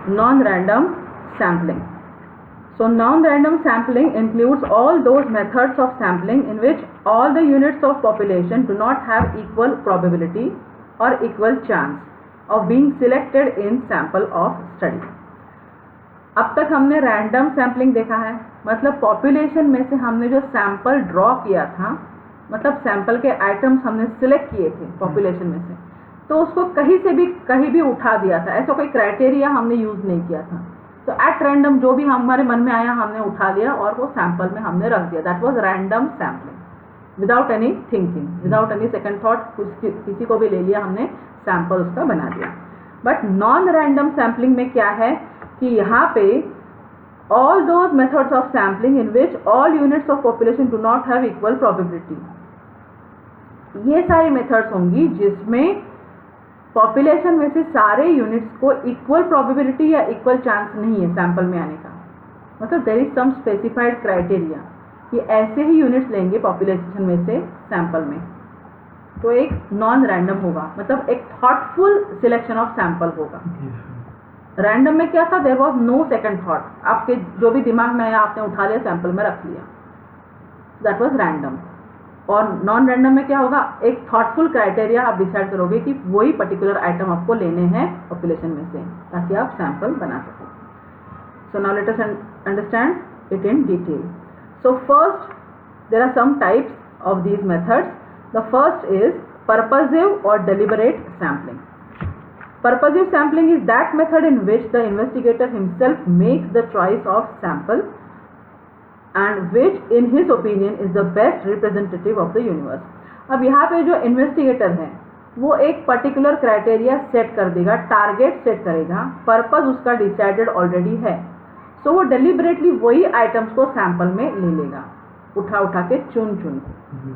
non-random sampling. So non-random sampling includes all those methods of sampling in which all the units of population do not have equal probability or equal chance of being selected in sample of study. अब तक हमने random sampling देखा है, मतलब population में से हमने जो सैंपल ड्रॉ किया था, मतलब सैंपल के आइटम्स हमने सिलेक्ट किए थे पॉपुलेशन में से, तो उसको कहीं से भी कहीं भी उठा दिया था, ऐसा कोई क्राइटेरिया हमने यूज नहीं किया था। तो एट रैंडम जो भी हमारे मन में आया हमने उठा लिया और वो सैंपल में हमने रख दिया। That was random sampling without any thinking, without any second thought, किसी को भी ले लिया हमने सैंपल उसका बना दिया। बट नॉन रैंडम सैम्पलिंग में क्या है कि यहाँ पे all those methods of sampling in which all units of population do not have equal probability, ये सारी मेथड्स होंगी जिसमें पॉपुलेशन में से सारे यूनिट्स को इक्वल प्रोबेबिलिटी या इक्वल चांस नहीं है सैंपल में आने का। मतलब there is some specified criteria कि ऐसे ही यूनिट्स लेंगे पॉपुलेशन में से सैंपल में, तो एक नॉन रैंडम होगा, मतलब एक थॉटफुल सिलेक्शन ऑफ सैंपल होगा। रैंडम में क्या था, there was no second thought, आपके जो भी दिमाग में आया आपने उठा लिया सैंपल में रख लिया, दैट वाज रैंडम। और नॉन रैंडम में क्या होगा, एक थॉटफुल क्राइटेरिया आप डिसाइड करोगे कि वही पर्टिकुलर आइटम आपको लेने हैं पॉपुलेशन में से ताकि आप सैंपल बना सको। So now let us understand it in detail. So first there are some types of these methods. The first is purposive और deliberate sampling. Purposive sampling is that method in which the investigator himself makes the choice of sample and which in his opinion is the best representative of the universe. अब यहाँ पे जो investigator है वो एक particular criteria set कर देगा, target set करेगा, पर्पस उसका डिसाइडेड ऑलरेडी है, सो वो डेलिबरेटली वही आइटम्स को सैंपल में ले लेगा, उठा उठा के चुन चुन के।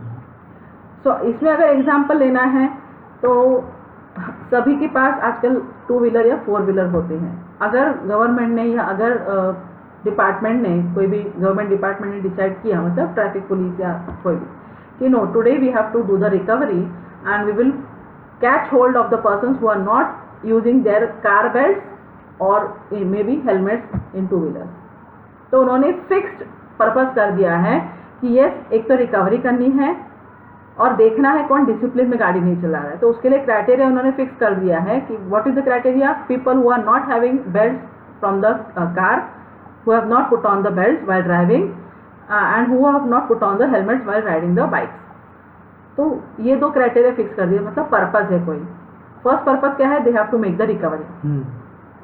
सो इसमें अगर एग्जाम्पल लेना है तो सभी के पास आजकल 2 व्हीलर या 4 व्हीलर होते हैं। अगर गवर्नमेंट ने या अगर डिपार्टमेंट ने, कोई भी गवर्नमेंट डिपार्टमेंट ने डिसाइड किया, मतलब ट्रैफिक पुलिस या कोई भी, कि no today we have to do the recovery and we will catch hold of the persons who are not using their car belts और may be helmets in 2 wheelers, तो उन्होंने fixed purpose कर दिया है कि यस, एक तो recovery करनी है और देखना है कौन डिसिप्लिन में गाड़ी नहीं चला रहा है। तो उसके लिए क्राइटेरिया उन्होंने फिक्स कर दिया है कि what is the criteria, people who are not having belts from the car, who have not put on the belts while driving and who have not put on the helmets while riding the bikes. तो ये 2 criteria fix कर दिए, मतलब purpose है कोई। First purpose क्या है, they have to make the recovery,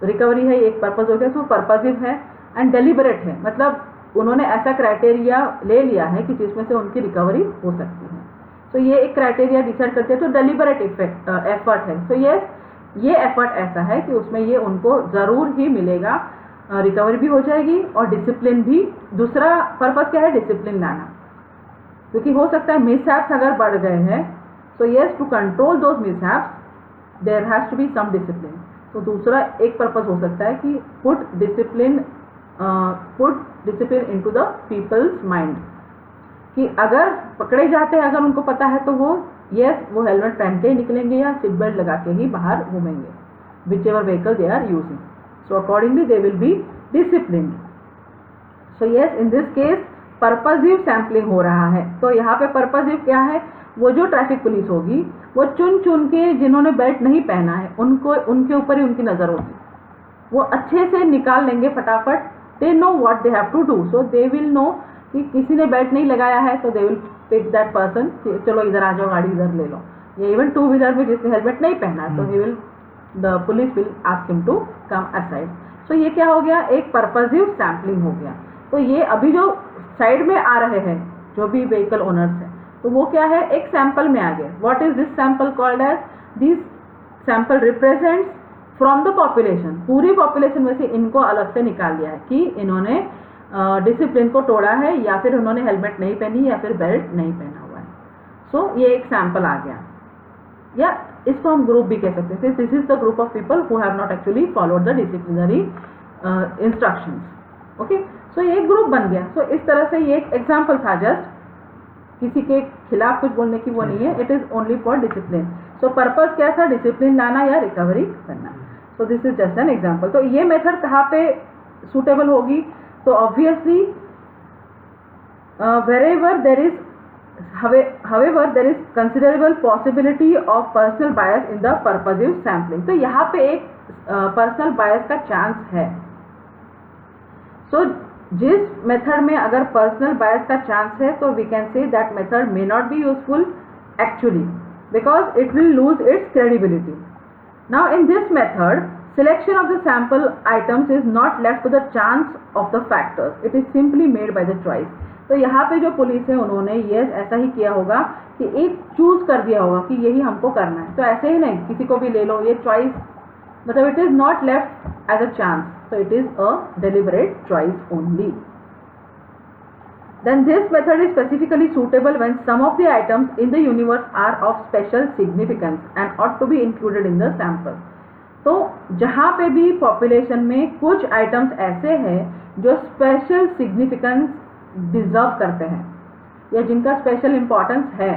recovery है एक पर्पस हो गया, तो पर्पसिव है एंड डेलिबरेट है, मतलब उन्होंने ऐसा क्राइटेरिया ले लिया है कि जिसमें से उनकी रिकवरी हो सकती है। तो ये एक क्राइटेरिया डिसाइड करते हैं, तो डेलिबरेट एफर्ट है। सो यस, ये एफर्ट ऐसा है कि उसमें ये उनको जरूर ही मिलेगा, रिकवरी भी हो जाएगी और डिसिप्लिन भी। दूसरा पर्पस क्या है, डिसिप्लिन लाना, क्योंकि हो सकता है मिसहैप्स अगर बढ़ गए हैं, so yes, to control those mishaps there has to be some discipline. तो दूसरा एक पर्पस हो सकता है कि put discipline into the people's mind, कि अगर पकड़े जाते हैं, अगर उनको पता है तो वो वो हेलमेट पहन के ही निकलेंगे या सीट बेल्ट लगा के ही बाहर घूमेंगे, whichever vehicle they are using, so accordingly they will be disciplined. So yes, in this case purposive sampling हो रहा है। तो यहाँ पे पर्पसिव क्या है, वो जो ट्रैफिक पुलिस होगी वो चुन चुन के जिन्होंने बेल्ट नहीं पहना है उनको, उनके ऊपर ही उनकी नज़र होगी, वो अच्छे से निकाल लेंगे फटाफट। They know what they have to do, so they will know कि किसी ने बेल्ट नहीं लगाया है तो they will pick that person, चलो इधर आ जाओ, गाड़ी इधर ले लो। या इवन 2 व्हीलर में जिसने हेलमेट नहीं पहना है तो he will, the police will ask him to come aside. सो ये क्या हो गया, एक पर्पसिव सैम्पलिंग हो गया। तो ये अभी जो साइड में आ रहे हैं जो भी व्हीकल ओनर्स हैं, तो वो क्या है, एक सैंपल में आ गए। What is this sample called as, this sample represents from the population, पूरी पॉपुलेशन में से इनको अलग से निकाल लिया है कि इन्होंने डिसिप्लिन को तोड़ा है या फिर उन्होंने हेलमेट नहीं पहनी या फिर बेल्ट नहीं पहना हुआ है। सो ये एक सैंपल आ गया, या इसको हम ग्रुप भी कह सकते हैं। This is the group of people who have not actually followed the disciplinary instructions. Okay, so ये एक ग्रुप बन गया। सो इस तरह से ये एक एग्जाम्पल था, जस्ट किसी के खिलाफ कुछ बोलने की वो नहीं है, it is only for discipline. So purpose क्या था, डिसिप्लिन लाना या रिकवरी करना। तो this is just an example. तो ये मेथड कहाँ पे सुटेबल होगी? तो obviously wherever there is however there is considerable possibility of personal bias in the purposive sampling। तो यहाँ पे एक पर्सनल बायस का चांस है। तो जिस मेथड में अगर पर्सनल बायस का चांस है तो we can say that method may not be useful actually because it will lose its credibility. Now in this method selection of the sample items is not left to the chance of the factors, it is simply made by the choice। तो यहाँ पे जो police है उन्होंने ये ऐसा ही किया होगा कि एक चूज कर दिया होगा कि यही हमको करना है, तो ऐसे ही नहीं किसी को भी ले लो, ये चॉइस मतलब it is not left as a chance, so it is a deliberate choice only। Then this method is specifically suitable when some of the items in the universe are of special significance and ought to be included in the sample। तो जहाँ पे भी population में कुछ items ऐसे हैं जो special significance deserve करते हैं या जिनका स्पेशल इम्पोर्टेंस है,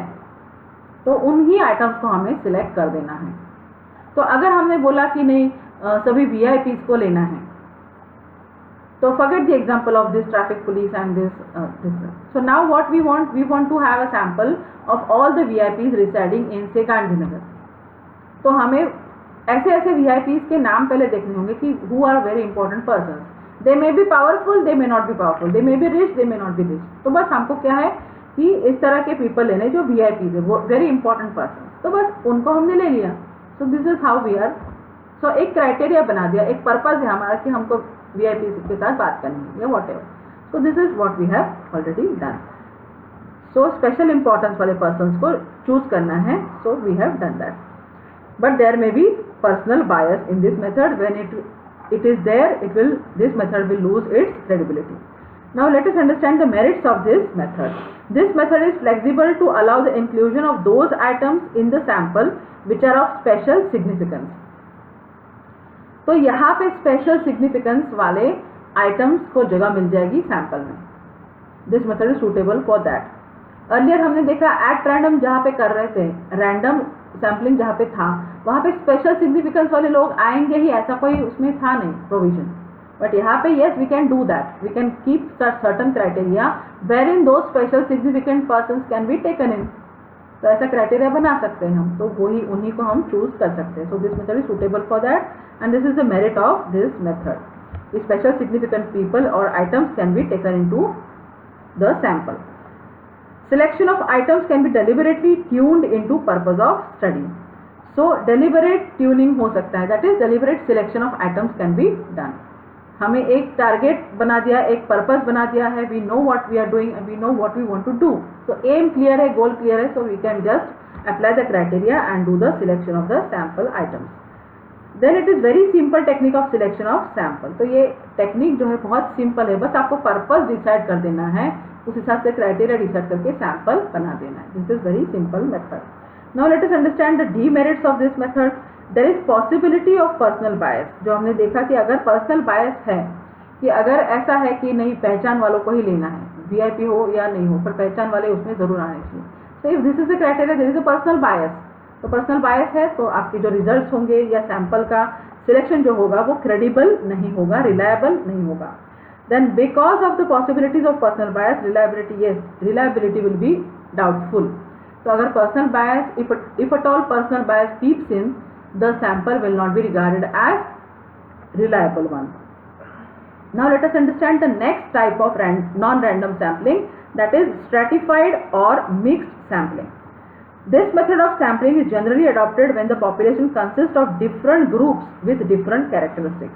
तो उन्हीं आइटम्स को हमें सिलेक्ट कर देना है। तो अगर हमने बोला कि नहीं सभी VIPs को लेना है, so forget the example of this traffic police and this different। So now what we want to have a sample of all the VIPs residing in say Gandhinagar. तो हमें ऐसे ऐसे VIPs के नाम पहले देखने होंगे कि who are very important persons, they may be powerful, they may not be powerful, they may be rich, they may not be rich। तो बस हमको क्या है कि इस तरह के पीपल लेने जो VIPs है, वो वेरी इंपॉर्टेंट पर्सन, तो बस उनको हमने ले लिया। So this is how we are, so एक क्राइटेरिया बना दिया, एक पर्पज है हमारा कि हमको VIPs के साथ बात करनी है या whatever. So this is what we have already done. So special importance वाले पर्सन को चूज करना है, so we have done that. But there may be personal bias in this method, when it is there this method will lose its credibility। Now let us understand the merits of this method। This method is flexible to allow the inclusion of those items in the sample which are of special significance। तो यहाँ पे special significance वाले items को जगह मिल जाएगी sample में। This method is suitable for that. Earlier हमने देखा एट रैंडम जहाँ पे कर रहे थे, रैंडम सैम्पलिंग जहाँ पे था वहाँ पे स्पेशल सिग्निफिकेंस वाले लोग आएंगे ही, ऐसा कोई उसमें था नहीं प्रोविजन। बट यहाँ पे yes we can do that, we can keep certain criteria where in दो special significant person can be taken in. तो ऐसा क्राइटेरिया बना सकते हैं हम, तो वही उन्हीं को हम चूज कर सकते हैं। So this method is suitable for that and this is the merit of this method। The special significant people or items can be taken into the sample। Selection of items can be deliberately tuned into purpose of study। So deliberate tuning हो सकता है, that is deliberate selection of items can be done। हमें एक target बना दिया, एक purpose बना दिया है, we know what we are doing and we know what we want to do। So aim clear है, goal clear है, so we can just apply the criteria and do the selection of the sample items। Then it is very simple technique of selection of sample। तो ये technique जो है बहुत simple है, बस आपको पर्पस डिसाइड कर देना है, उस हिसाब से क्राइटेरिया डिसाइड करके सैंपल बना देना है। This is very simple method. Now let us understand the demerits of this method. There is possibility of personal bias. जो हमने देखा कि अगर पर्सनल बायस है, कि अगर ऐसा है कि नहीं पहचान वालों को ही लेना है, VIP हो या नहीं हो, पर पहचान वाले उसमें जरूर आने चाहिए। So if this is the criteria, there is a personal bias. तो पर्सनल बायस है तो आपके जो रिजल्ट्स होंगे या सैंपल का सिलेक्शन जो होगा वो क्रेडिबल नहीं होगा, रिलायबल नहीं होगा। Then because of the possibilities of personal bias, reliability will be doubtful. तो अगर personal bias, if at all personal bias peeps in, the sample will not be regarded as reliable one. Now let us understand the next type of non-random sampling, that is stratified or mixed sampling। This method of sampling is generally adopted when the population consists of different groups with different characteristics।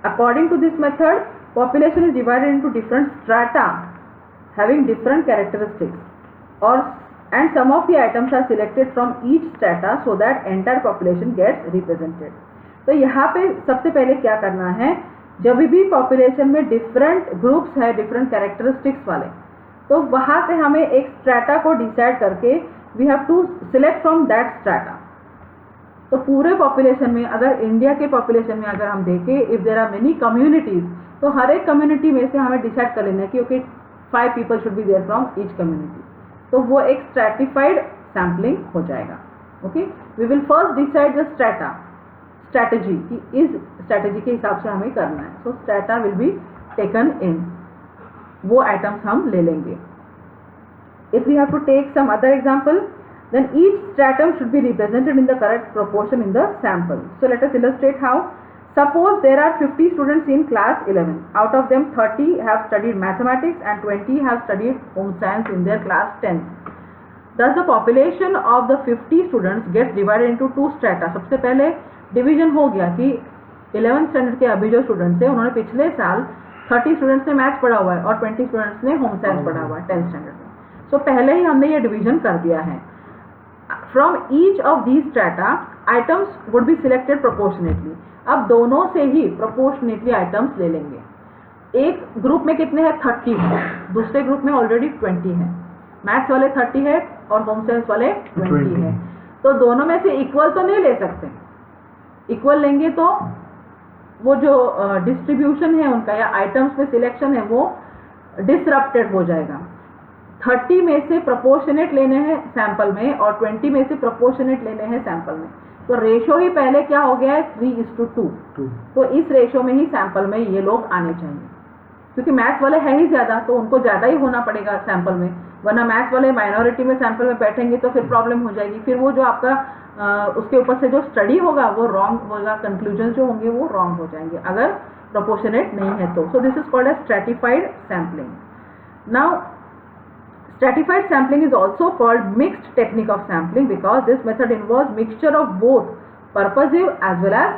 According to this method, population is divided into different strata having different characteristics, and some of the items are selected from each strata so that entire population gets represented। तो यहाँ पे सबसे पहले क्या करना है, जब भी पॉपुलेशन में डिफरेंट ग्रुप्स है, डिफरेंट कैरेक्टरिस्टिक्स वाले, तो वहाँ से हमें एक स्ट्रैटा को डिसाइड करके we have to select from that strata. तो पूरे पॉपुलेशन में, अगर इंडिया के पॉपुलेशन में अगर हम देखें, if there are many communities, तो हर एक कम्युनिटी में से हमें डिसाइड कर लेना है कि okay 5 people should be there from each community. तो वो एक स्ट्रैटिफाइड सैम्पलिंग हो जाएगा। Okay, we will first decide the strata. Strategy कि इस स्ट्रैटेजी के हिसाब से हमें करना है. So strata will be taken in, वो आइटम्स हम ले लेंगे. If we have to take some other example, then each stratum should be represented in the correct proportion in the sample. So let us illustrate how. Suppose there are 50 students in class 11. Out of them 30 have studied mathematics and 20 have studied home science in their class 10. Thus the population of the 50 students gets divided into two strata. सबसे पहले division हो गया कि 11th standard के अभी जो students हैं उन्होंने पिछले साल 30 स्टूडेंट्स ने मैथ्स पढ़ा हुआ है और 20 स्टूडेंट्स ने होम साइंस पढ़ा हुआ है 10th स्टैंडर्ड में. सो पहले ही हमने ये डिवीजन कर दिया है. From each of these strata, items would be selected proportionately. अब दोनों से ही proportionately items ले लेंगे. एक ग्रुप में कितने हैं 30 है, दूसरे ग्रुप में ऑलरेडी 20 है. मैथ्स वाले 30 है और होम साइंस वाले 20 है. तो दोनों में से इक्वल तो नहीं ले सकते. इक्वल लेंगे तो वो जो डिस्ट्रीब्यूशन है उनका या आइटम्स में सिलेक्शन है वो डिसरप्टेड हो जाएगा. 30 में से प्रोपोर्शनेट लेने हैं सैंपल में और 20 में से प्रोपोर्शनेट लेने हैं सैंपल में. तो रेशो ही पहले क्या हो गया है 3:2. तो इस रेशो में ही सैंपल में ये लोग आने चाहिए, क्योंकि मैथ्स वाले है ही ज़्यादा तो उनको ज़्यादा ही होना पड़ेगा सैंपल में. वरना मैथ्स वाले माइनॉरिटी में सैंपल में बैठेंगे तो फिर प्रॉब्लम हो जाएगी. फिर वो जो आपका उसके ऊपर से जो स्टडी होगा वो रॉन्ग होगा, कंक्लूजन जो होंगे वो रॉन्ग हो जाएंगे अगर प्रोपोर्शनेट नहीं है तो. So this is called as stratified sampling. Now stratified sampling is also called mixed technique of sampling because this method involves mixture of both purposive as well as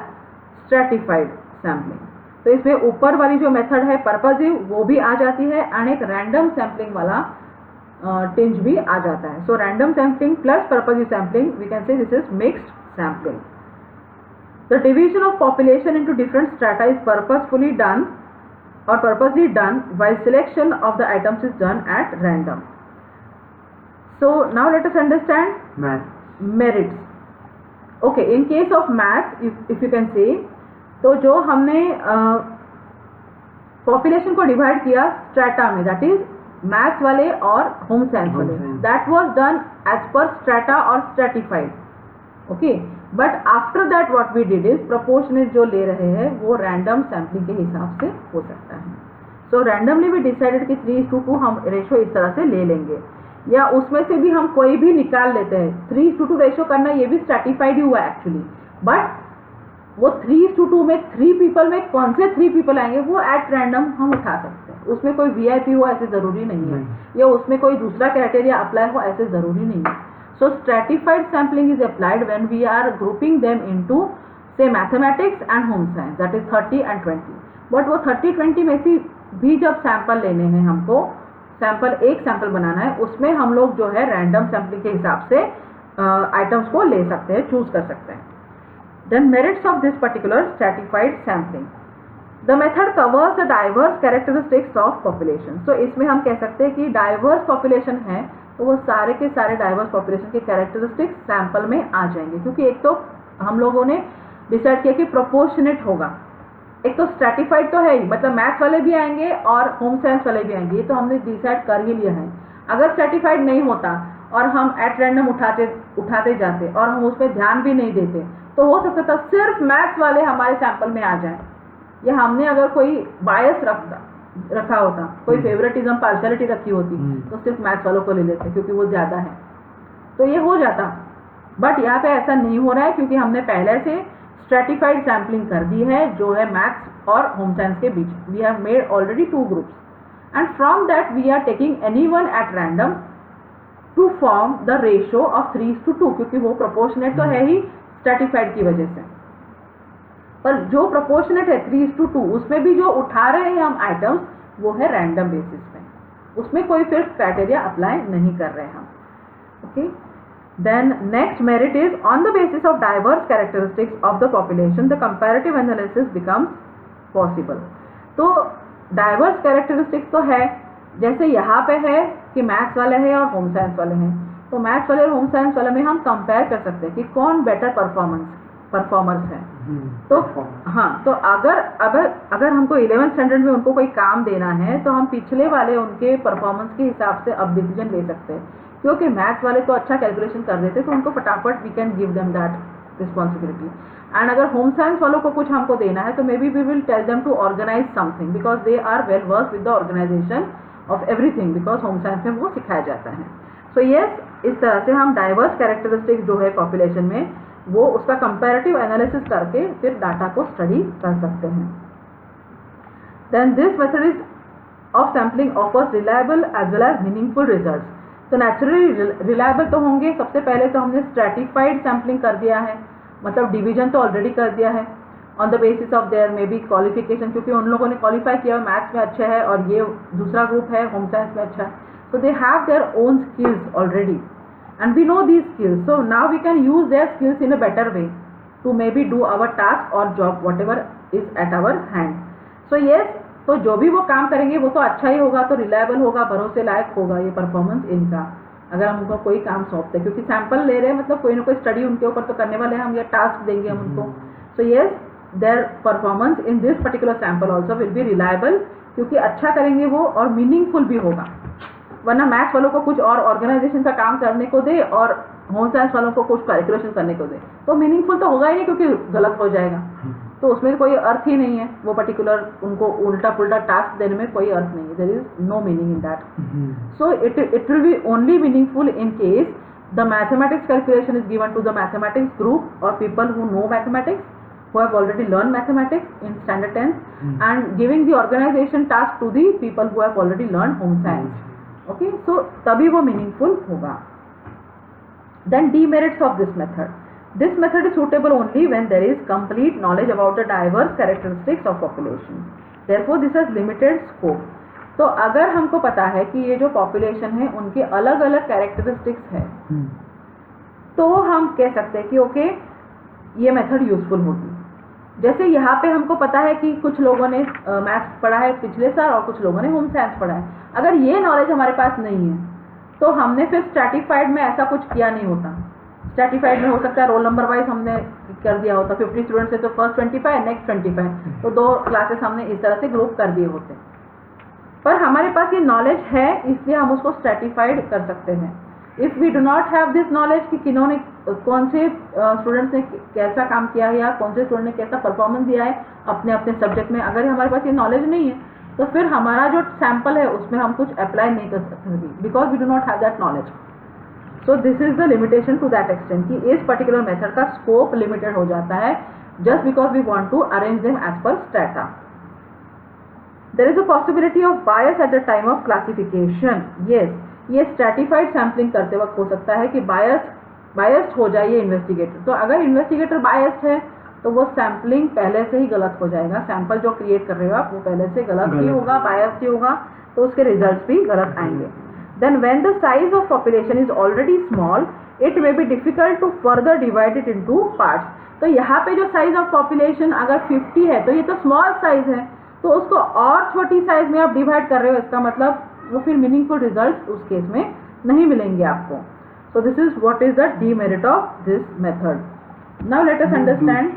stratified sampling. तो इसमें ऊपर वाली जो method है purposive वो भी आ जाती है और एक random sampling वाला टिंज भी आ जाता है. So random sampling plus purposive sampling we can say this is mixed sampling. The division of population into different strata is purposefully done or purposely done while selection of the items is done at random. So now let us understand merits. Okay, in case of maths, if you can say, तो जो हमने population को divide किया strata में, that is maths वाले और home science वाले, that was done as per strata और stratified. Okay, but after that what we did is proportionate जो ले रहे हैं वो रैंडम सैम्पलिंग के हिसाब से हो सकता है. सो रैंडमली वी डिसाइडेड कि 3:2 हम रेशो इस तरह से ले लेंगे, या उसमें से भी हम कोई भी निकाल लेते हैं. 3:2 रेशो करना ये भी स्ट्रैटिफाइड ही हुआ एक्चुअली, बट वो 3:2 में 3 पीपल में कौन से 3 पीपल आएंगे वो एट रैंडम हम उठा सकते हैं. उसमें कोई वीआईपी हो ऐसे ज़रूरी नहीं है, या उसमें कोई दूसरा क्राइटेरिया अप्लाई हो ऐसे ज़रूरी नहीं है. So stratified sampling is applied when we are grouping them into say mathematics and home science, that is 30 and 20. But वो 30-20 में से भी जब सैंपल लेने हैं हमको, एक सैंपल बनाना है, उसमें हम लोग जो है रैंडम सैम्पलिंग के हिसाब से आइटम्स को ले सकते हैं, चूज कर सकते हैं. Then merits of this particular stratified sampling. The method covers the diverse characteristics of population. So इसमें हम कह सकते हैं कि डाइवर्स पॉपुलेशन है तो वो सारे के सारे डाइवर्स पॉपुलेशन के कैरेक्टरिस्टिक्स सैंपल में आ जाएंगे, क्योंकि एक तो हम लोगों ने डिसाइड किया कि प्रोपोर्शनेट होगा. एक तो स्ट्रैटिफाइड तो है ही, मतलब मैथ्स वाले भी आएंगे और होम साइंस वाले भी आएंगे, ये तो हमने डिसाइड कर ही लिया है. अगर स्ट्रैटिफाइड नहीं होता और हम एट रैंडम उठाते जाते और हम उस पर ध्यान भी नहीं देते तो हो सकता था सिर्फ मैथ्स वाले हमारे सैंपल में आ जाए, या हमने अगर कोई बायस रखा होता, कोई फेवरेटिज्म पार्शियलिटी रखी होती तो सिर्फ मैथ्स वालों को ले लेते क्योंकि वो ज़्यादा है, तो ये हो जाता. बट यहाँ पे ऐसा नहीं हो रहा है क्योंकि हमने पहले से स्ट्रैटिफाइड सैम्पलिंग कर दी है जो है मैथ्स और होम साइंस के बीच. We have made already 2 groups and from that we are taking anyone at random to form the ratio of 3:2, क्योंकि वो प्रोपोर्शनेट तो है ही स्ट्रैटिफाइड की वजह से. पर जो प्रोपोर्शनेट है 3:2 उसमें भी जो उठा रहे हैं हम आइटम्स वो है रैंडम बेसिस पे, उसमें कोई फिर क्राइटेरिया अप्लाई नहीं कर रहे हम. Okay, then next merit is on the basis of diverse characteristics of the population the comparative analysis becomes possible. तो diverse characteristics तो है, जैसे यहाँ पे है कि मैथ्स वाले हैं और होम साइंस वाले हैं, तो मैथ्स वाले और होम साइंस वाले में हम कंपेयर कर सकते हैं कि कौन बेटर परफॉर्मर्स है. तो हाँ, तो अगर हमको 11th स्टैंडर्ड में उनको कोई काम देना है तो हम पिछले वाले उनके परफॉर्मेंस के हिसाब से अब डिसीजन ले सकते हैं, क्योंकि मैथ्स वाले तो अच्छा कैलकुलेशन कर देते तो उनको फटाफट we can give them that responsibility. And अगर होम साइंस वालों को कुछ हमको देना है तो maybe we will tell them to organise something because they are well work with the organisation of everything because home science में वो सिखाया जाता है. सो यस, इस तरह से हम डाइवर्स कैरेक्टरिस्टिक्स जो है पॉपुलेशन में वो उसका कंपैरेटिव एनालिसिस करके फिर डाटा को स्टडी कर सकते हैं. Then this method is of sampling offers reliable as well as meaningful results. तो नेचुरली रिलायबल तो होंगे. सबसे पहले तो हमने स्ट्रैटिफाइड सैम्पलिंग कर दिया है, मतलब डिवीजन तो ऑलरेडी कर दिया है on the basis of their may be qualification, क्योंकि उन लोगों ने क्वालिफाई किया मैथ्स में अच्छे है और ये दूसरा ग्रुप है होम साइंस में अच्छा है. So they have their own skills already and we know these skills, so now we can use their skills in a better way to maybe do our task or job whatever is at our hand. So yes, तो जो भी वो काम करेंगे वो तो अच्छा ही होगा, तो रिलायबल होगा, भरोसे लायक होगा ये परफॉर्मेंस इनका अगर हम उनको कोई काम सौंपते हैं, क्योंकि सैंपल ले रहे हैं मतलब कोई ना कोई स्टडी उनके ऊपर तो करने वाले हैं हम, या टास्क देंगे हम उनको. So yes, their performance in this particular sample also will be reliable, क्योंकि अच्छा करेंगे वो और मीनिंगफुल भी होगा. वरना मैथ्स वालों को कुछ और ऑर्गेनाइजेशन का काम करने को दे और होम साइंस वालों को कुछ कैलकुलेशन करने को दे तो मीनिंगफुल तो होगा ही नहीं, क्योंकि गलत हो जाएगा. तो उसमें कोई अर्थ ही नहीं है, वो पर्टिकुलर उनको उल्टा पुल्टा टास्क देने में कोई अर्थ नहीं है. There is no meaning in that. So it will be only meaningful in case the mathematics calculation is given to the mathematics group और people who know mathematics, who have already learned mathematics in standard 10th and giving the organization task to the people who have already learned home science. Okay, so तभी वो meaningful होगा. Then demerits of this method. This method is suitable only when there is complete knowledge about the diverse characteristics of population. Therefore, this has limited scope. तो अगर हमको पता है कि ये जो population है उनके अलग अलग characteristics है, तो हम कह सकते हैं कि ओके ये मेथड यूजफुल होगी. जैसे यहाँ पे हमको पता है कि कुछ लोगों ने मैथ्स पढ़ा है पिछले साल और कुछ लोगों ने होम साइंस पढ़ा है. अगर ये नॉलेज हमारे पास नहीं है तो हमने फिर स्ट्रैटिफाइड में ऐसा कुछ किया नहीं होता. स्ट्रैटिफाइड में हो सकता है रोल नंबर वाइज हमने कर दिया होता, 50 स्टूडेंट्स है तो फर्स्ट 25 नेक्स्ट 25, तो 2 क्लासेस हमने इस तरह से ग्रुप कर दिए होते. पर हमारे पास ये नॉलेज है इसलिए हम उसको स्ट्रैटिफाइड कर सकते हैं. If we do not have this knowledge कि किन्होंने कौन से स्टूडेंट्स ने कैसा काम किया है या कौन से स्टूडेंट ने कैसा परफॉर्मेंस दिया है अपने अपने सब्जेक्ट में, अगर हमारे पास ये नॉलेज नहीं है तो फिर हमारा जो सैंपल है उसमें हम कुछ अप्लाई नहीं कर सकते because we do not have that knowledge. So this is the limitation to that extent कि इस पर्टिकुलर मेथड का स्कोप लिमिटेड हो जाता है just because we want to arrange them as per strata. There is a possibility of bias at the time of classification. Yes, ये stratified sampling करते वक्त हो सकता है कि बायस्ड हो जाए ये इन्वेस्टिगेटर. तो अगर इन्वेस्टिगेटर बायस्ड है तो वो सैम्पलिंग पहले से ही गलत हो जाएगा. सैंपल जो क्रिएट कर रहे हो आप वो पहले से गलत ही होगा, बायस्ड ही होगा, तो उसके रिजल्ट्स भी गलत आएंगे. Then when the size of population is already small it may be difficult to further divide it into parts. तो यहाँ पे जो साइज ऑफ पॉपुलेशन अगर 50 है तो ये तो स्मॉल साइज है, तो उसको और छोटी साइज में आप डिवाइड कर रहे हो, इसका मतलब वो फिर मीनिंगफुल रिजल्ट उस केस में नहीं मिलेंगे आपको. सो this is what is the demerit of this method. Now let us understand